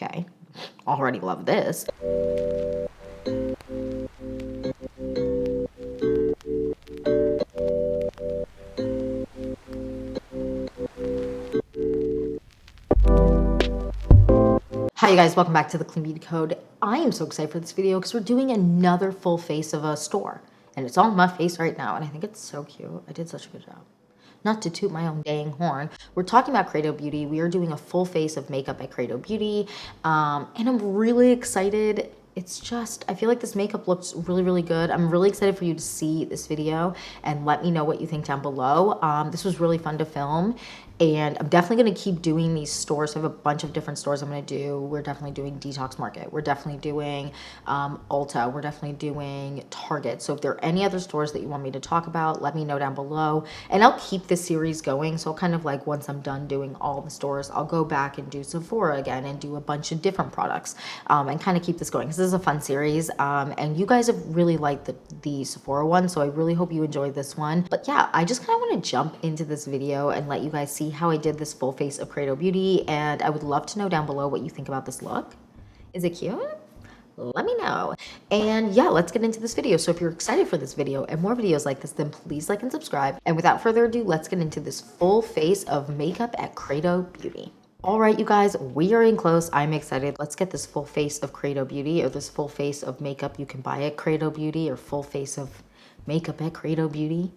Okay, already love this. Hi you guys, welcome back to the Clean Beauty Code. I am so excited for this video because we're doing another full face of a store. And it's on my face right now, and I think it's so cute. I did such a good job. Not to toot my own dang horn. We're talking about Credo Beauty. We are doing a full face of makeup at Credo Beauty. And I'm really excited. It's just, I feel like this makeup looks really, really good. I'm really excited for you to see this video and let me know what you think down below. This was really fun to film. And I'm definitely going to keep doing these stores. I have a bunch of different stores I'm going to do. We're definitely doing Detox Market. We're definitely doing Ulta. We're definitely doing Target. So if there are any other stores that you want me to talk about, let me know down below. And I'll keep this series going. So kind of like once I'm done doing all the stores, I'll go back and do Sephora again and do a bunch of different products and kind of keep this going. Because this is a fun series. And you guys have really liked the Sephora one. So I really hope you enjoyed this one. But yeah, I just kind of want to jump into this video and let you guys see how I did this full face of Credo Beauty, and I would love to know down below what you think about this look. Is it cute? Let me know. And yeah, let's get into this video. So if you're excited for this video and more videos like this, then please like and subscribe. And without further ado, let's get into this full face of makeup at Credo Beauty. All right, you guys, we are in close. I'm excited. Let's get this full face of Credo Beauty, or this full face of makeup you can buy at Credo Beauty, or full face of makeup at Credo Beauty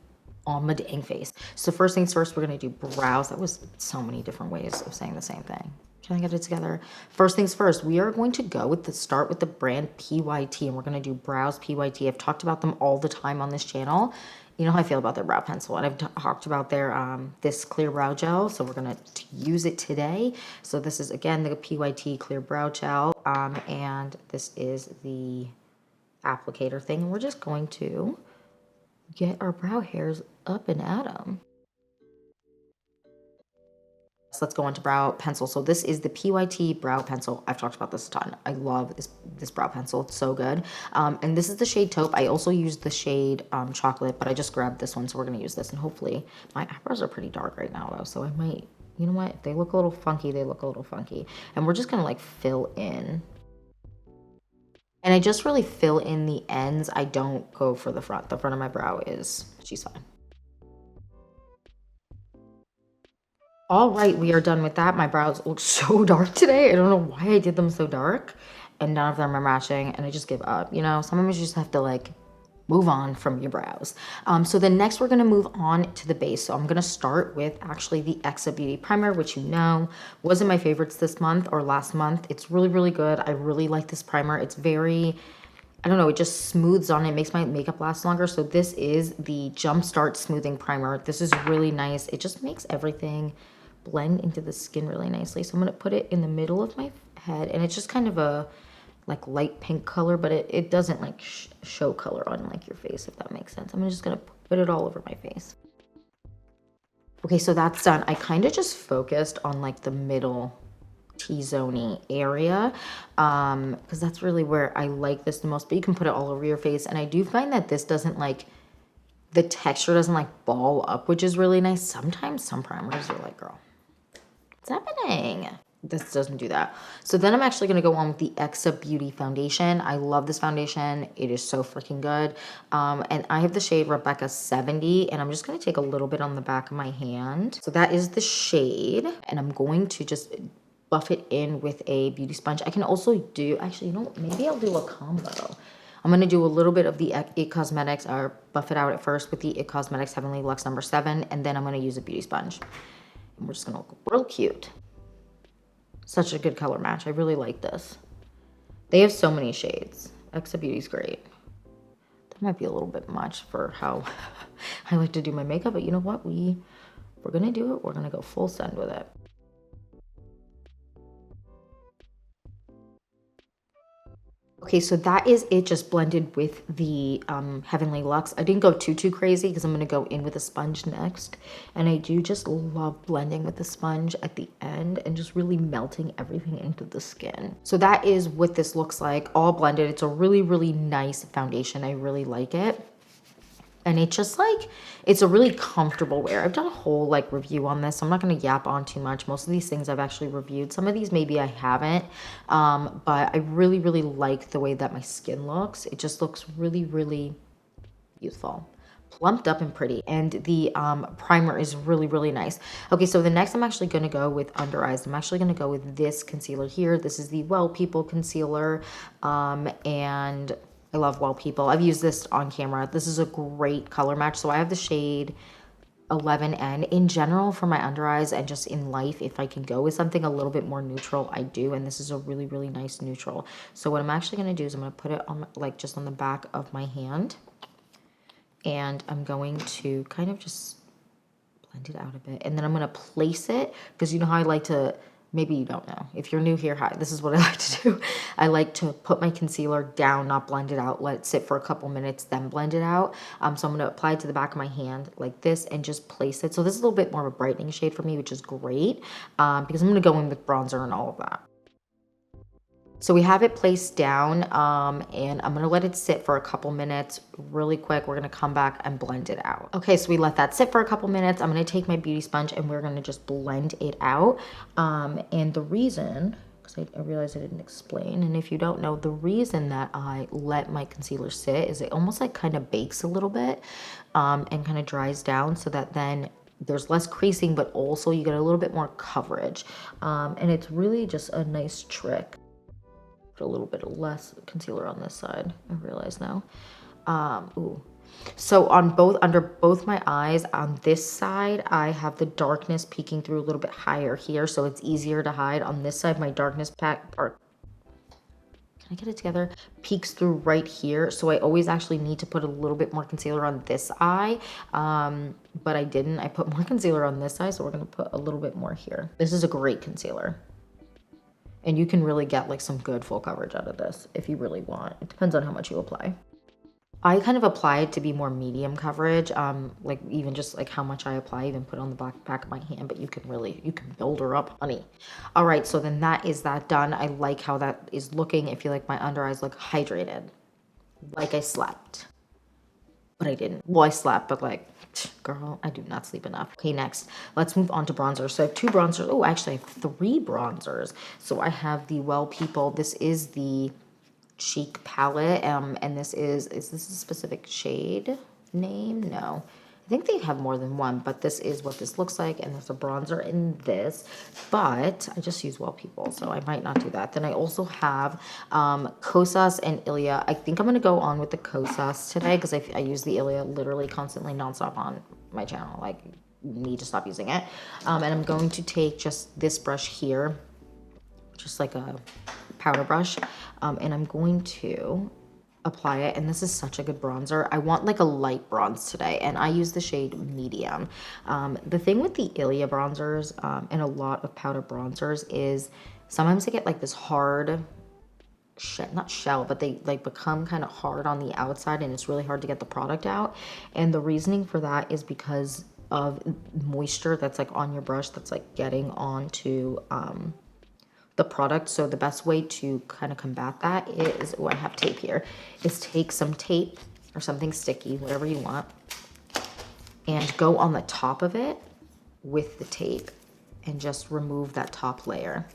on my dang face. So first things first, we're gonna do brows. That was so many different ways of saying the same thing. Can I get it together? First things first, we are going to go with start with the brand PYT, and we're gonna do brows PYT. I've talked about them all the time on this channel. You know how I feel about their brow pencil, and I've talked about their this clear brow gel, so we're gonna use it today. So this is again the PYT clear brow gel, and this is the applicator thing, and we're just going to get our brow hairs up and at them. So let's go on to brow pencil. So this is the PYT brow pencil. I've talked about this a ton. I love this brow pencil. It's so good. And this is the shade taupe. I also used the shade chocolate, but I just grabbed this one, so we're gonna use this. And hopefully, my eyebrows are pretty dark right now though, so I might, you know what? If they look a little funky, they look a little funky. And we're just gonna like fill in. And I just really fill in the ends. I don't go for the front. The front of my brow she's fine. All right, we are done with that. My brows look so dark today. I don't know why I did them so dark. And none of them are matching, and I just give up. You know, sometimes you just have to like move on from your brows. So then next we're gonna move on to the base. So I'm gonna start with actually the Exa Beauty Primer, which you know wasn't my favorites this month or last month. It's really, really good. I really like this primer. It's very, I don't know, it just smooths on. It makes my makeup last longer. So this is the Jumpstart Smoothing Primer. This is really nice. It just makes everything blend into the skin really nicely. So I'm gonna put it in the middle of my head, and it's just kind of a like light pink color, but it doesn't like show color on like your face, if that makes sense. I'm just gonna put it all over my face. Okay, so that's done. I kind of just focused on like the middle T-zone area because that's really where I like this the most, but you can put it all over your face. And I do find that this doesn't like, the texture doesn't like ball up, which is really nice. Sometimes some primers are like, girl, what's happening? This doesn't do that. So then I'm actually gonna go on with the Exa Beauty Foundation. I love this foundation. It is so freaking good. And I have the shade Rebecca 70, and I'm just gonna take a little bit on the back of my hand. So that is the shade, and I'm going to just buff it in with a beauty sponge. I can also do, actually, you know, maybe I'll do a combo. I'm gonna do a little bit of the IT Cosmetics, or buff it out at first with the IT Cosmetics Heavenly Luxe number 7, and then I'm gonna use a beauty sponge. And we're just gonna look real cute. Such a good color match. I really like this. They have so many shades. Exa Beauty's great. That might be a little bit much for how I like to do my makeup, but you know what? We're gonna do it. We're gonna go full send with it. Okay, so that is it, just blended with the Heavenly Luxe. I didn't go too crazy because I'm going to go in with a sponge next. And I do just love blending with the sponge at the end and just really melting everything into the skin. So that is what this looks like, all blended. It's a really, really nice foundation. I really like it. And it's just like, it's a really comfortable wear. I've done a whole like review on this, so I'm not going to yap on too much. Most of these things I've actually reviewed. Some of these maybe I haven't, but I really, really like the way that my skin looks. It just looks really, really youthful, plumped up and pretty. And the primer is really, really nice. Okay, so the next I'm actually going to go with under eyes. I'm actually going to go with this concealer here. This is the Well People concealer, and I love Well People. I've used this on camera. This is a great color match. So I have the shade 11N. In general, for my under eyes and just in life, if I can go with something a little bit more neutral, I do. And this is a really, really nice neutral. So what I'm actually going to do is I'm going to put it on like just on the back of my hand. And I'm going to kind of just blend it out a bit. And then I'm going to place it, because you know how I like to, maybe you don't know. If you're new here, hi, this is what I like to do. I like to put my concealer down, not blend it out, let it sit for a couple minutes, then blend it out. So I'm going to apply it to the back of my hand like this and just place it. So this is a little bit more of a brightening shade for me, which is great, because I'm going to go in with bronzer and all of that. So we have it placed down, and I'm going to let it sit for a couple minutes really quick. We're going to come back and blend it out. Okay, so we let that sit for a couple minutes. I'm going to take my beauty sponge and we're going to just blend it out. And the reason, because I realized I didn't explain, and if you don't know, the reason that I let my concealer sit is it almost like kind of bakes a little bit, and kind of dries down, so that then there's less creasing, but also you get a little bit more coverage. And it's really just a nice trick. A little bit less concealer on this side, I realize now. Ooh. So on both, under both my eyes, on this side, I have the darkness peeking through a little bit higher here, so it's easier to hide. On this side, my darkness can I get it together? Peeks through right here, so I always actually need to put a little bit more concealer on this eye, but I didn't. I put more concealer on this eye, so we're gonna put a little bit more here. This is a great concealer. And you can really get like some good full coverage out of this if you really want. It depends on how much you apply. I kind of apply it to be more medium coverage, like even just like how much I apply, even put on the back of my hand, but you can build her up, honey. All right, so then that is that done. I like how that is looking. I feel like my under eyes look hydrated, like I slept, but I didn't. Well, I slept, but like, girl, I do not sleep enough. Okay, next, let's move on to bronzer. So I have two bronzers. Oh, actually, I have three bronzers. So I have the Well People. This is the Cheek palette, and this is this a specific shade name? No. I think they have more than one, but this is what this looks like, and there's a bronzer in this, but I just use Well People, so I might not do that. Then I also have Kosas and Ilia. I think I'm going to go on with the Kosas today, because I use the Ilia literally constantly nonstop on my channel. Like, need to stop using it. And I'm going to take just this brush here, just like a powder brush, and I'm going to apply it. And this is such a good bronzer. I want like a light bronze today, and I use the shade medium. The thing with the Ilia bronzers, and a lot of powder bronzers, is sometimes they get like this hard not shell, but they like become kind of hard on the outside, and it's really hard to get the product out. And the reasoning for that is because of moisture that's like on your brush that's like getting onto the product. So the best way to kind of combat that is, oh, I have tape here, is take some tape or something sticky, whatever you want, and go on the top of it with the tape and just remove that top layer.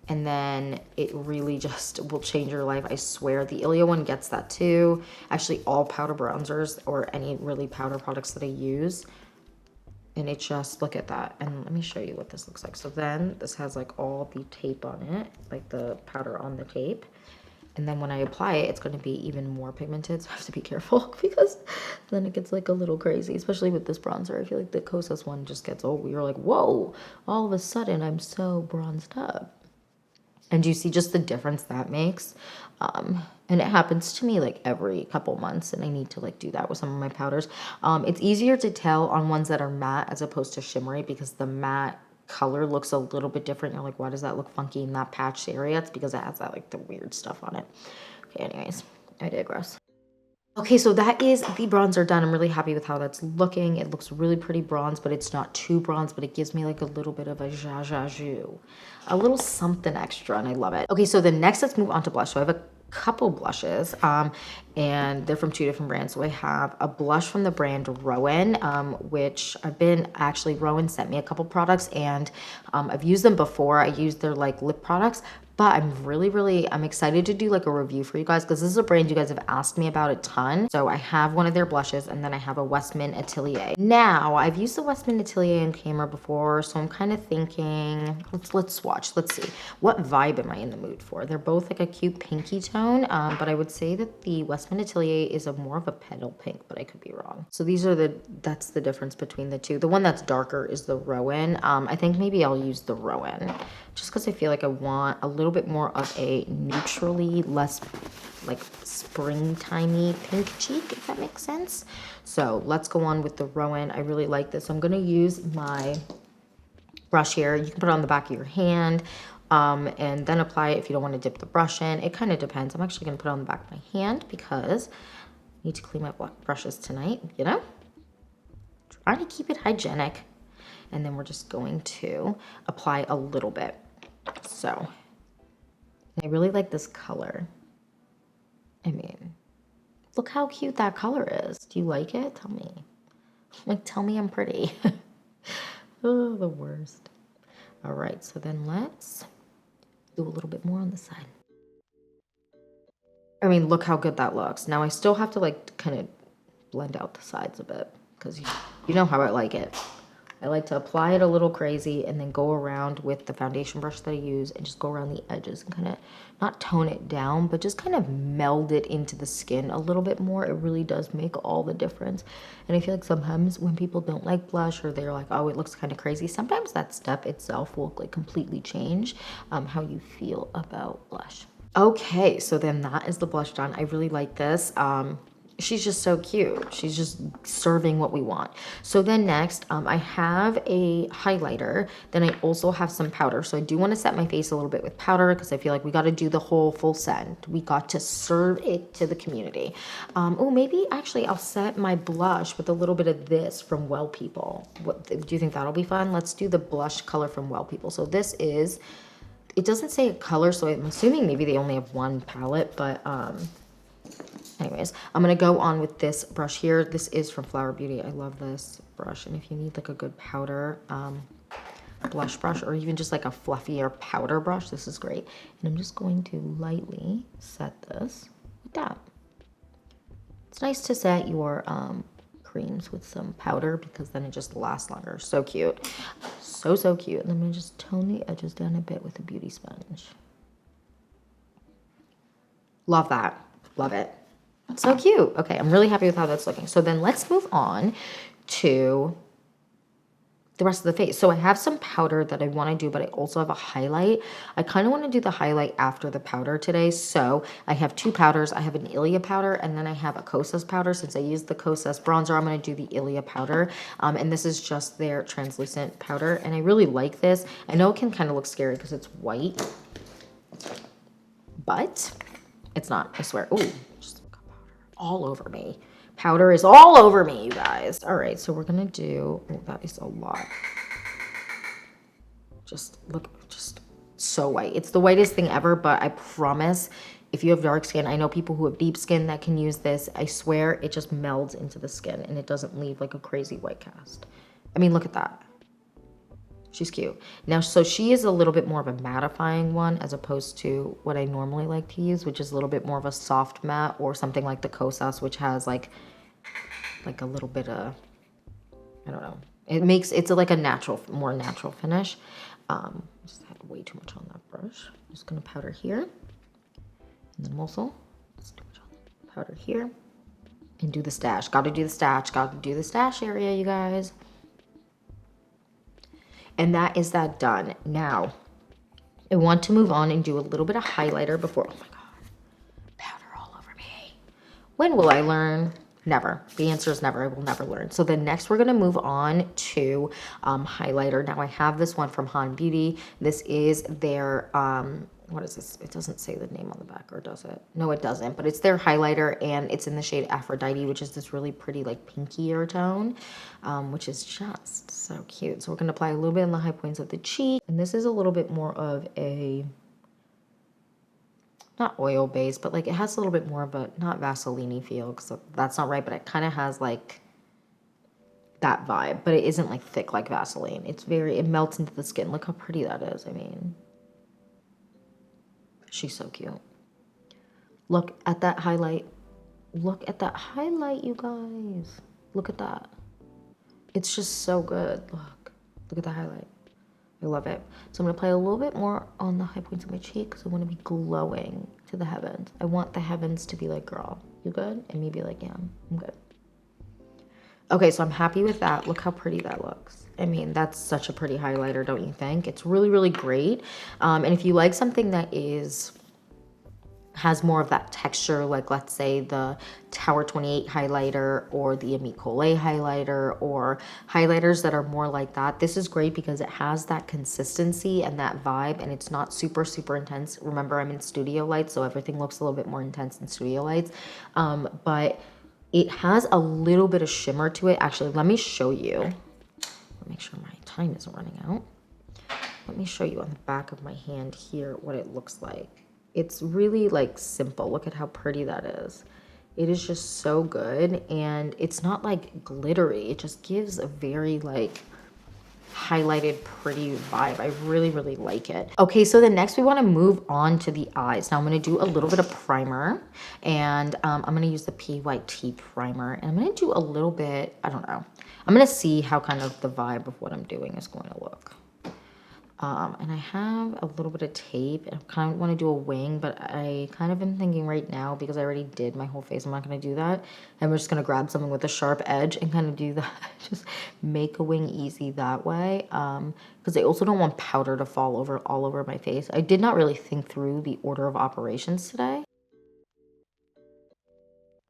And then it really just will change your life. I swear. The Ilia one gets that too. Actually, all powder bronzers or any really powder products that I use. And it just, look at that. And let me show you what this looks like. So then this has like all the tape on it, like the powder on the tape. And then when I apply it, it's going to be even more pigmented. So I have to be careful, because then it gets like a little crazy, especially with this bronzer. I feel like the Kosas one just gets, oh, you're like, whoa, all of a sudden I'm so bronzed up. And you see just the difference that makes. And it happens to me like every couple months, and I need to like do that with some of my powders. It's easier to tell on ones that are matte as opposed to shimmery, because the matte color looks a little bit different. You're like, why does that look funky in that patched area? It's because it has that like the weird stuff on it. Okay, anyways, I digress. Okay, so that is the bronzer done. I'm really happy with how that's looking. It looks really pretty bronze, but it's not too bronze, but it gives me like a little bit of a zhazhazhou, a little something extra, and I love it. Okay, so the next, let's move on to blush. So I have a couple blushes, and they're from two different brands. So I have a blush from the brand Rowan, which Rowan sent me a couple products, and I've used them before. I used their like lip products, but I'm excited to do like a review for you guys because this is a brand you guys have asked me about a ton. So I have one of their blushes, and then I have a Westman Atelier. Now, I've used the Westman Atelier in camera before, so I'm kind of thinking, let's swatch. Let's see. What vibe am I in the mood for? They're both like a cute pinky tone, but I would say that the Westman Atelier is more of a petal pink, but I could be wrong. So that's the difference between the two. The one that's darker is the Rowan. I think maybe I'll use the Rowan just because I feel like I want a little bit more of a neutrally, less like springtimey pink cheek, if that makes sense. So let's go on with the Rowan. I really like this. I'm gonna use my brush here. You can put it on the back of your hand, and then apply it if you don't want to dip the brush in. It kind of depends. I'm actually gonna put it on the back of my hand because I need to clean my brushes tonight, you know? Trying to keep it hygienic. And then we're just going to apply a little bit. So, I really like this color. I mean, look how cute that color is. Do you like it? Tell me. Like, tell me I'm pretty. Oh, the worst. All right, so then let's do a little bit more on the side. I mean, look how good that looks. Now I still have to like kind of blend out the sides a bit because you know how I like it. I like to apply it a little crazy and then go around with the foundation brush that I use and just go around the edges and kind of not tone it down, but just kind of meld it into the skin a little bit more. It really does make all the difference. And I feel like sometimes when people don't like blush or they're like, oh, it looks kind of crazy, sometimes that step itself will like completely change how you feel about blush. Okay, so then that is the blush done. I really like this. She's just so cute. She's just serving what we want. So then next, I have a highlighter. Then I also have some powder. So I do want to set my face a little bit with powder because I feel like we got to do the whole full set. We got to serve it to the community. Oh, maybe actually I'll set my blush with a little bit of this from Well People. What do you think that'll be fun? Let's do the blush color from Well People. So this is, it doesn't say a color, so I'm assuming maybe they only have one palette, but anyways, I'm going to go on with this brush here. This is from Flower Beauty. I love this brush. And if you need like a good powder blush brush or even just like a fluffier powder brush, this is great. And I'm just going to lightly set this with that. It's nice to set your creams with some powder because then it just lasts longer. So cute. So cute. And I'm going to just tone the edges down a bit with a beauty sponge. Love that. Love it. So cute. Okay, I'm really happy with how that's looking. So then let's move on to the rest of the face. So I have some powder that I want to do, but I also have a highlight. I kind of want to do the highlight after the powder today. So I have two powders. I have an Ilia powder, and then I have a Kosas powder. Since I used the Kosas bronzer, I'm going to do the Ilia powder. And this is just their translucent powder. And I really like this. I know it can kind of look scary because it's white, but it's not, I swear. Ooh, just all over me. Powder is all over me, you guys. All right, so we're gonna do, oh, that is a lot. Just look, just so white. It's the whitest thing ever, but I promise if you have dark skin, I know people who have deep skin that can use this. I swear it just melds into the skin and it doesn't leave like a crazy white cast. I mean, look at that. She's cute. Now, so she is a little bit more of a mattifying one as opposed to what I normally like to use, which is a little bit more of a soft matte or something like the Kosas, which has like a little bit of, I don't know. It's like a natural, more natural finish. Just had way too much on that brush. I'm just gonna powder here. And then also, let's do powder here. And do the stash. Gotta do the stash. Gotta do the stash area, you guys. And that is that done. Now, I want to move on and do a little bit of highlighter before, oh my God, powder all over me. When will I learn? Never. The answer is never. I will never learn. So then next we're going to move on to highlighter. Now I have this one from Han Beauty. This is their, what is this? It doesn't say the name on the back, or does it? No, it doesn't, but it's their highlighter and it's in the shade Aphrodite, which is this really pretty like pinkier tone, which is just so cute. So we're going to apply a little bit on the high points of the cheek. And this is a little bit more of a not oil based, but like it has a little bit more of a, not Vaseline-y feel, because that's not right, but it kind of has like that vibe, but it isn't like thick like Vaseline. It's very, it melts into the skin. Look how pretty that is. I mean, she's so cute. Look at that highlight. Look at that highlight, you guys. Look at that. It's just so good. Look at the highlight. I love it. So I'm gonna play a little bit more on the high points of my cheek because I want to be glowing to the heavens. I want the heavens to be like, girl, you good? And me be like, yeah, I'm good. Okay, so I'm happy with that. Look how pretty that looks. I mean, that's such a pretty highlighter, don't you think? It's really, really great. And if you like something that has more of that texture, like let's say the Tower 28 highlighter or the Amicole highlighter, or highlighters that are more like that, this is great because it has that consistency and that vibe, and it's not super, super intense. Remember, I'm in studio lights, so everything looks a little bit more intense in studio lights. But it has a little bit of shimmer to it. Actually, let me show you. Let me make sure my time isn't running out. Let me show you on the back of my hand here what it looks like. It's really like simple. Look at how pretty that is. It is just so good, and it's not like glittery. It just gives a very like highlighted pretty vibe. I really, really like it. Okay, so the next we want to move on to the eyes. Now I'm going to do a little bit of primer, and I'm going to use the PYT primer, and I'm going to do a little bit, I don't know. I'm going to see how kind of the vibe of what I'm doing is going to look. And I have a little bit of tape, and I kind of want to do a wing, but I kind of am thinking right now, because I already did my whole face, I'm not going to do that. I'm just going to grab something with a sharp edge and kind of do that. Just make a wing easy that way. Because I also don't want powder to fall all over my face. I did not really think through the order of operations today.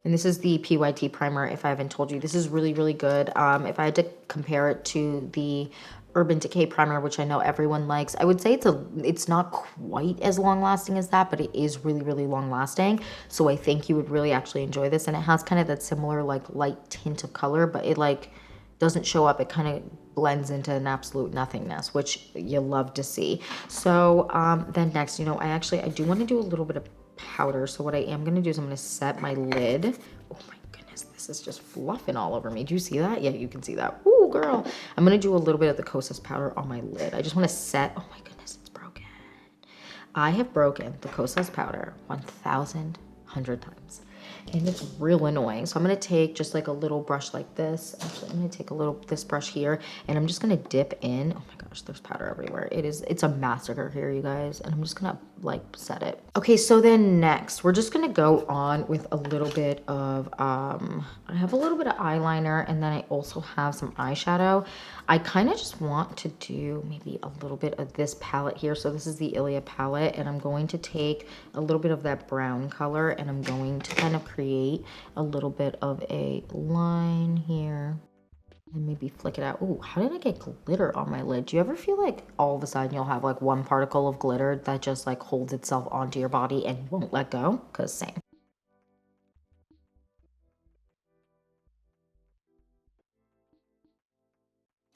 And this is the PYT primer, if I haven't told you. This is really, really good. If I had to compare it to the Urban Decay primer, which I know everyone likes, I would say it's not quite as long lasting as that, but it is really, really long lasting. So I think you would really actually enjoy this. And it has kind of that similar like light tint of color, but it like doesn't show up. It kind of blends into an absolute nothingness, which you love to see. So then next, you know, I do want to do a little bit of powder. So what I am going to do is I'm going to set my lid. Oh my goodness, this is just fluffing all over me. Do you see that? Yeah, you can see that. Ooh, girl. I'm going to do a little bit of the Kosas powder on my lid. I just want to set, oh my goodness, it's broken. I have broken the Kosas powder 1,100 times. And it's real annoying. So I'm going to take just like a little brush like this. Actually, I'm going to take this brush here, and I'm just going to dip in. Oh my gosh, there's powder everywhere. It's a massacre here, you guys. And I'm just going to like set it. Okay, so then next, we're just going to go on with a little bit of, I have a little bit of eyeliner, and then I also have some eyeshadow. I kind of just want to do maybe a little bit of this palette here. So this is the Ilia palette, and I'm going to take a little bit of that brown color, and I'm going to kind of create a little bit of a line here and maybe flick it out. Ooh, how did I get glitter on my lid? Do you ever feel like all of a sudden you'll have like one particle of glitter that just like holds itself onto your body and won't let go? Because same.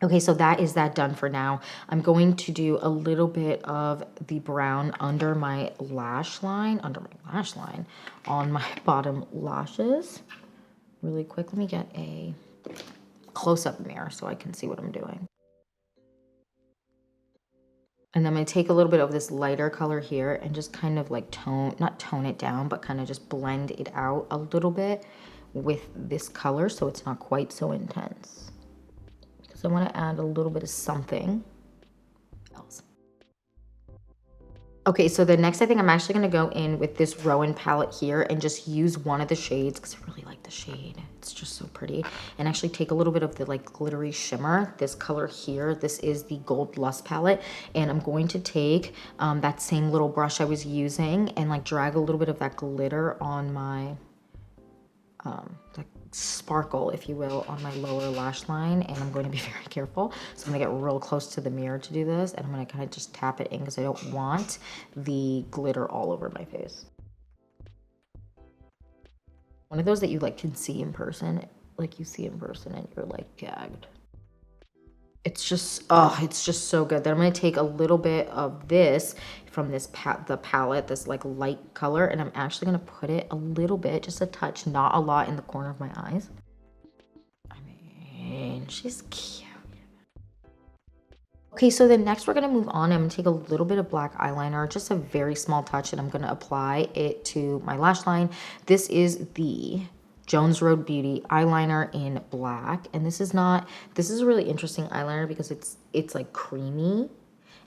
Okay, so that is that done for now. I'm going to do a little bit of the brown under my lash line, on my bottom lashes. Really quick, let me get a close-up mirror so I can see what I'm doing. And then I'm going to take a little bit of this lighter color here and just kind of like not tone it down, but kind of just blend it out a little bit with this color so it's not quite so intense. So I want to add a little bit of something else. Okay, so the next I think I'm actually going to go in with this Rowan palette here and just use one of the shades because I really like the shade. It's just so pretty. And actually take a little bit of the like glittery shimmer, this color here. This is the Gold Lust palette. And I'm going to take that same little brush I was using and like drag a little bit of that glitter on my, that sparkle, if you will, on my lower lash line, and I'm going to be very careful. So I'm gonna get real close to the mirror to do this, and I'm gonna kind of just tap it in because I don't want the glitter all over my face. One of those that you like can see in person, like you see in person and you're like gagged. It's just, oh, it's just so good. Then I'm going to take a little bit of this from this the palette, this like light color, and I'm actually going to put it a little bit, just a touch, not a lot, in the corner of my eyes. I mean, she's cute. Okay, so then next we're going to move on. I'm going to take a little bit of black eyeliner, just a very small touch, and I'm going to apply it to my lash line. This is the Jones Road Beauty eyeliner in black, and this is a really interesting eyeliner because it's like creamy,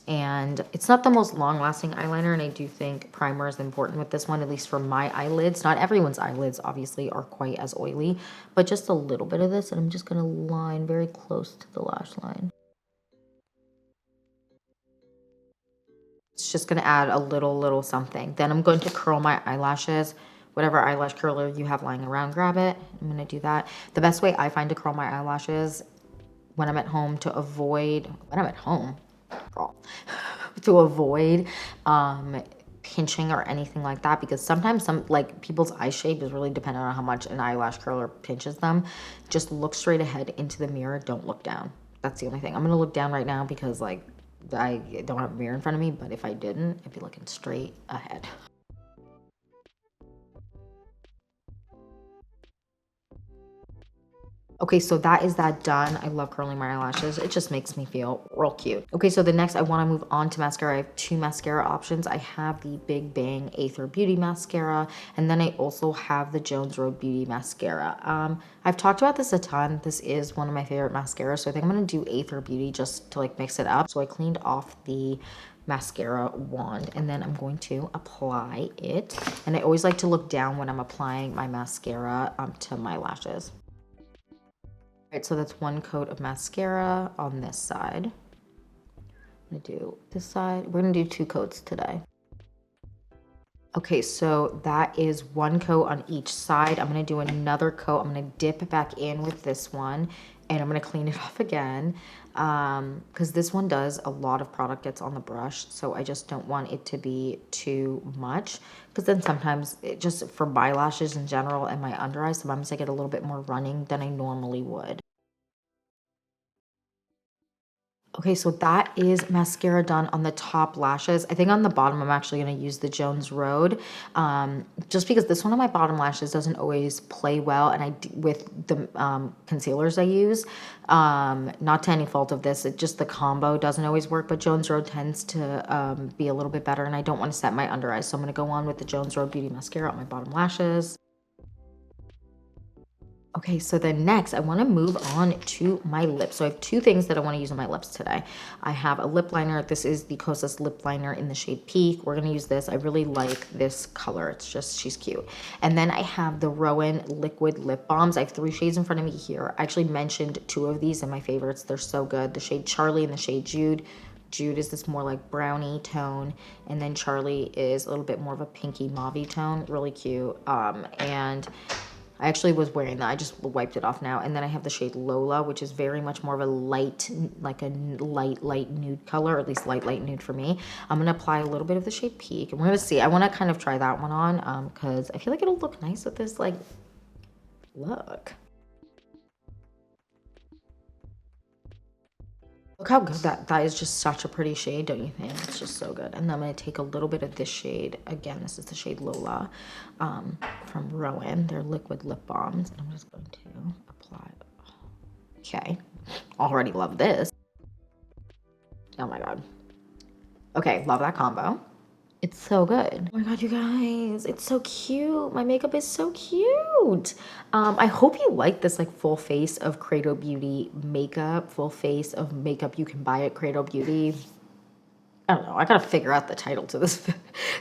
and it's not the most long-lasting eyeliner, and I do think primer is important with this one, at least for my eyelids. Not everyone's eyelids obviously are quite as oily, but just a little bit of this, and I'm just going to line very close to the lash line. It's just going to add a little something. Then I'm going to curl my eyelashes. Whatever eyelash curler you have lying around, grab it. I'm going to do that. The best way I find to curl my eyelashes when I'm at home to avoid, to avoid pinching or anything like that, because sometimes like people's eye shape is really dependent on how much an eyelash curler pinches them. Just look straight ahead into the mirror. Don't look down. That's the only thing. I'm going to look down right now because like I don't have a mirror in front of me, but if I didn't, I'd be looking straight ahead. Okay, so that is that done. I love curling my eyelashes. It just makes me feel real cute. Okay, so the next I want to move on to mascara. I have two mascara options. I have the Big Bang Aether Beauty Mascara, and then I also have the Jones Road Beauty Mascara. I've talked about this a ton. This is one of my favorite mascaras, so I think I'm going to do Aether Beauty just to like mix it up. So I cleaned off the mascara wand, and then I'm going to apply it. And I always like to look down when I'm applying my mascara to my lashes. Right, so that's one coat of mascara on this side. I'm gonna do this side. We're gonna do two coats today. Okay, so that is one coat on each side. I'm gonna do another coat. I'm gonna dip back in with this one, and I'm gonna clean it off again, because this one does a lot of product gets on the brush, so I just don't want it to be too much, because then sometimes it just, for my lashes in general and my under eyes, sometimes I get a little bit more running than I normally would. Okay, so that is mascara done on the top lashes. I think on the bottom, I'm actually going to use the Jones Road, just because this one on my bottom lashes doesn't always play well, and with the concealers I use, not to any fault of this, just the combo doesn't always work, but Jones Road tends to be a little bit better, and I don't want to set my under eyes, so I'm going to go on with the Jones Road Beauty Mascara on my bottom lashes. Okay, so then next I want to move on to my lips. So I have two things that I want to use on my lips today. I have a lip liner. This is the Kosas lip liner in the shade Peak. We're going to use this. I really like this color. It's just, she's cute. And then I have the Rowan liquid lip balms. I have three shades in front of me here. I actually mentioned two of these in my favorites. They're so good. The shade Charlie and the shade Jude. Jude is this more like brownie tone, and then Charlie is a little bit more of a pinky mauve tone. Really cute. And I actually was wearing that. I just wiped it off now. And then I have the shade Lola, which is very much more of a light, like a light nude color, or at least light nude for me. I'm going to apply a little bit of the shade Peak, and we're going to see. I want to kind of try that one on because I feel like it'll look nice with this, like, look. Look how good that is. Just such a pretty shade, don't you think? It's just so good. And then I'm going to take a little bit of this shade. Again, this is the shade Lola from Rowan. They're liquid lip balms. And I'm just going to apply. Okay. Already love this. Oh my God. Okay, love that combo. It's so good. Oh my God, you guys, it's so cute. My makeup is so cute. I hope you like this like full face of Credo Beauty makeup, full face of makeup you can buy at Credo Beauty. I don't know, I gotta figure out the title to this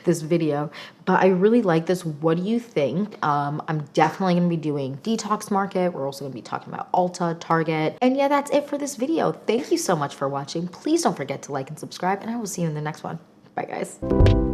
this video, but I really like this. What do you think? I'm definitely gonna be doing Detox Market. We're also gonna be talking about Ulta, Target. And yeah, that's it for this video. Thank you so much for watching. Please don't forget to like and subscribe, and I will see you in the next one. Bye, guys.